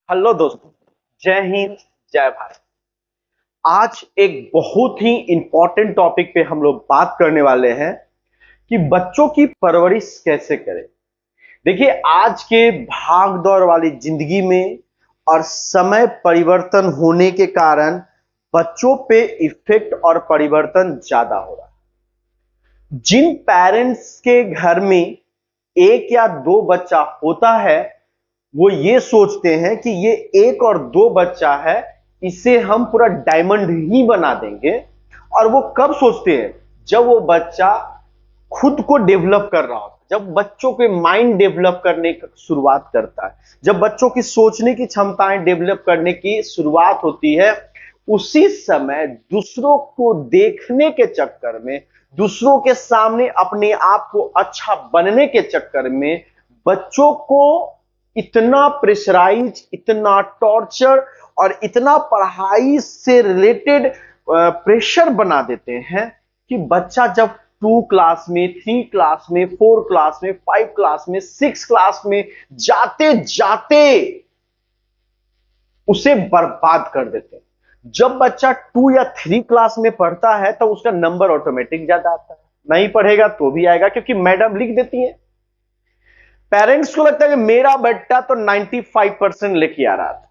Hello दोस्तों, जय हिंद, जय भारत। आज एक बहुत ही इंपॉर्टेंट टॉपिक पे हम लोग बात करने वाले हैं कि बच्चों की परवरिश कैसे करें। देखिए, आज के भाग दौड़ वाली जिंदगी में और समय परिवर्तन होने के कारण बच्चों पे इफेक्ट और परिवर्तन ज्यादा हो रहा है। जिन पेरेंट्स के घर में एक या दो बच्चा होता है, वो ये सोचते हैं कि ये एक और दो बच्चा है, इसे हम पूरा डायमंड ही बना देंगे। और वो कब सोचते हैं? जब वो बच्चा खुद को डेवलप कर रहा होता है, जब बच्चों के माइंड डेवलप करने की शुरुआत करता है, जब बच्चों की सोचने की क्षमताएं डेवलप करने की शुरुआत होती है, उसी समय दूसरों को देखने के चक्कर में, दूसरों के सामने अपने आप को अच्छा बनने के चक्कर में बच्चों को इतना प्रेशराइज, इतना टॉर्चर और इतना पढ़ाई से रिलेटेड प्रेशर बना देते हैं कि बच्चा जब 2 क्लास में, 3 क्लास में, 4 क्लास में, 5 क्लास में, 6 क्लास में जाते जाते उसे बर्बाद कर देते हैं। जब बच्चा 2 या 3 क्लास में पढ़ता है तो उसका नंबर ऑटोमेटिक ज्यादा आता है, नहीं पढ़ेगा तो भी आएगा क्योंकि मैडम लिख देती है। पेरेंट्स को लगता है कि मेरा बेटा तो 95% लेके आ रहा था।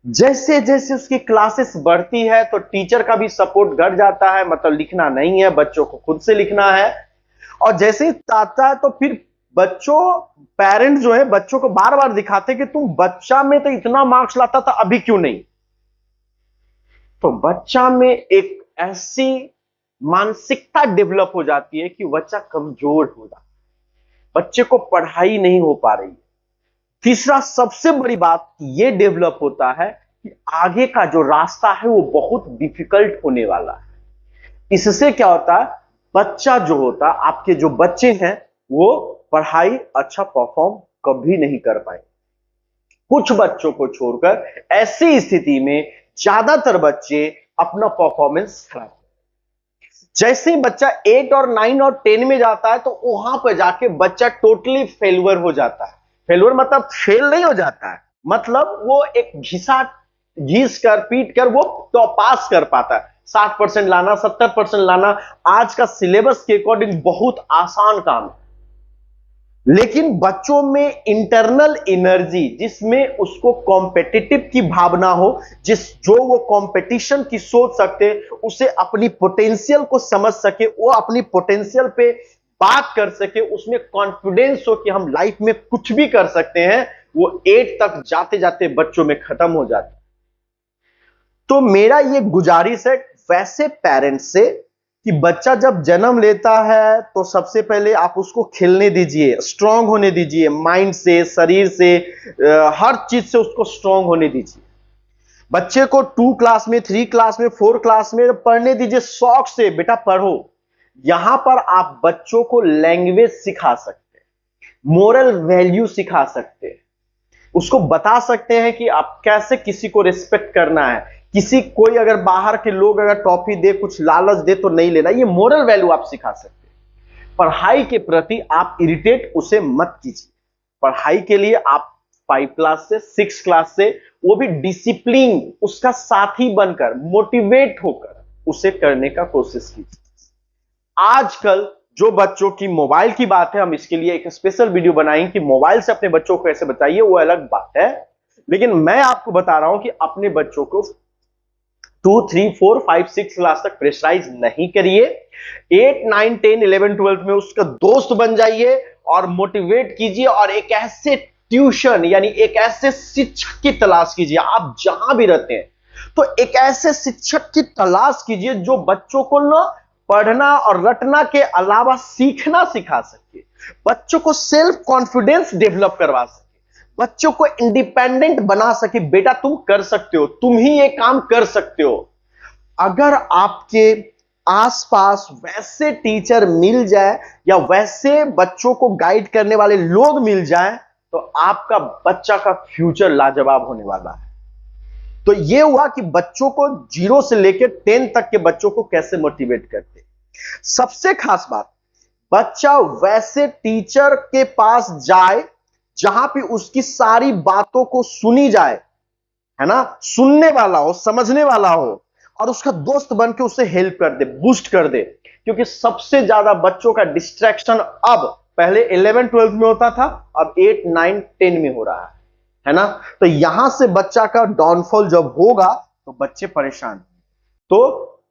जैसे जैसे उसकी क्लासेस बढ़ती है तो टीचर का भी सपोर्ट घट जाता है, मतलब लिखना नहीं है, बच्चों को खुद से लिखना है। और जैसे ही आता है तो फिर बच्चों, पेरेंट्स जो है बच्चों को बार बार दिखाते कि तुम बच्चा में तो इतना मार्क्स लाता था, अभी क्यों नहीं। तो बच्चा में एक ऐसी मानसिकता डेवलप हो जाती है कि बच्चा कमजोर हो जाता है, बच्चे को पढ़ाई नहीं हो पा रही है। तीसरा सबसे बड़ी बात यह डेवलप होता है कि आगे का जो रास्ता है वो बहुत डिफिकल्ट होने वाला है। इससे क्या होता है, बच्चा जो होता है, आपके जो बच्चे हैं वो पढ़ाई अच्छा परफॉर्म कभी नहीं कर पाए। कुछ बच्चों को छोड़कर ऐसी स्थिति में ज्यादातर बच्चे अपना परफॉर्मेंस खराब, जैसे ही बच्चा 8 और 9 और 10 में जाता है तो वहां पर जाके बच्चा टोटली फेलुअर हो जाता है। फेलुअर मतलब फेल नहीं हो जाता है, मतलब वो एक घिस कर पीट कर वो तो पास कर पाता है। 60% लाना, 70% लाना आज का सिलेबस के अकॉर्डिंग बहुत आसान काम है। लेकिन बच्चों में इंटरनल एनर्जी, जिसमें उसको कॉम्पिटिटिव की भावना हो, जो वो कंपटीशन की सोच सके, उसे अपनी पोटेंशियल को समझ सके, वो अपनी पोटेंशियल पे बात कर सके, उसमें कॉन्फिडेंस हो कि हम लाइफ में कुछ भी कर सकते हैं, वो 8 तक जाते जाते बच्चों में खत्म हो जाता है। तो मेरा ये गुजारिश है वैसे पेरेंट्स से कि बच्चा जब जन्म लेता है तो सबसे पहले आप उसको खेलने दीजिए, स्ट्रांग होने दीजिए, माइंड से, शरीर से, हर चीज से उसको स्ट्रांग होने दीजिए। बच्चे को 2 क्लास में, 3 क्लास में, 4 क्लास में पढ़ने दीजिए, शौक से बेटा पढ़ो। यहां पर आप बच्चों को लैंग्वेज सिखा सकते हैं, मोरल वैल्यू सिखा सकते हैं, उसको बता सकते हैं कि आप कैसे किसी को रिस्पेक्ट करना है। कोई अगर बाहर के लोग अगर टॉफी दे, कुछ लालच दे तो नहीं लेना, ये मोरल वैल्यू आप सिखा सकते हैं। पढ़ाई के प्रति आप इरिटेट उसे मत कीजिए। पढ़ाई के लिए आप 5 क्लास से, 6 क्लास से, वो भी डिसिप्लिन उसका साथी बनकर, मोटिवेट होकर उसे करने का कोशिश कीजिए। आजकल जो बच्चों की मोबाइल की बात है, हम इसके लिए एक स्पेशल वीडियो बनाएंगे कि मोबाइल से अपने बच्चों को कैसे बचाइए, वो अलग बात है। लेकिन मैं आपको बता रहा हूं कि अपने बच्चों को 2, 3, 4, 5, 6 क्लास तक प्रेशराइज नहीं करिए। 8, 9, 10, 11, 12 में उसका दोस्त बन जाइए और मोटिवेट कीजिए, और एक ऐसे ट्यूशन यानी एक ऐसे शिक्षक की तलाश कीजिए। आप जहां भी रहते हैं तो एक ऐसे शिक्षक की तलाश कीजिए जो बच्चों को ना पढ़ना और रटना के अलावा सीखना सिखा सके, बच्चों को सेल्फ कॉन्फिडेंस डेवलप करवा सके, बच्चों को इंडिपेंडेंट बना सके। बेटा तुम कर सकते हो, तुम ही ये काम कर सकते हो। अगर आपके आसपास वैसे टीचर मिल जाए या वैसे बच्चों को गाइड करने वाले लोग मिल जाए तो आपका बच्चा का फ्यूचर लाजवाब होने वाला है। तो यह हुआ कि बच्चों को 0 से लेकर 10 तक के बच्चों को कैसे मोटिवेट करते। सबसे खास बात, बच्चा वैसे टीचर के पास जाए जहां पे उसकी सारी बातों को सुनी जाए, है ना, सुनने वाला हो, समझने वाला हो, और उसका दोस्त बन के उसे हेल्प कर दे, बूस्ट कर दे। क्योंकि सबसे ज्यादा बच्चों का डिस्ट्रैक्शन अब, पहले 11 12 में होता था, अब 8 9 10 में हो रहा है ना। तो यहां से बच्चा का डाउनफॉल जब होगा तो बच्चे परेशान। तो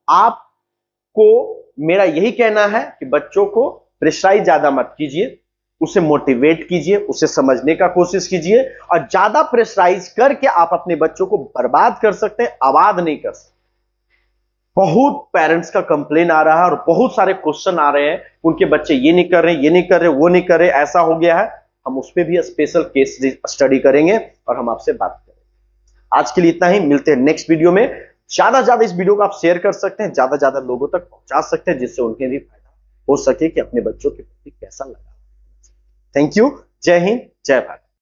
आपको मेरा यही कहना है कि बच्चों को प्रेशराइज ज्यादा मत कीजिए, उसे मोटिवेट कीजिए, उसे समझने का कोशिश कीजिए। और ज्यादा प्रेशराइज करके आप अपने बच्चों को बर्बाद कर सकते हैं, आबाद नहीं कर सकते। बहुत पेरेंट्स का कंप्लेन आ रहा है और बहुत सारे क्वेश्चन आ रहे हैं, उनके बच्चे ये नहीं कर रहे, ये नहीं कर रहे, वो नहीं कर रहे, ऐसा हो गया है। हम उस पर भी स्पेशल केस स्टडी करेंगे और हम आपसे बात करेंगे। आज के लिए इतना ही, मिलते हैं नेक्स्ट वीडियो में। ज्यादा ज्यादा इस वीडियो को आप शेयर कर सकते हैं, ज्यादा ज्यादा लोगों तक पहुंचा सकते हैं, जिससे उन्हें भी फायदा हो सके कि अपने बच्चों के प्रति कैसा लगा। Thank you. जय हिंद, जय भारत।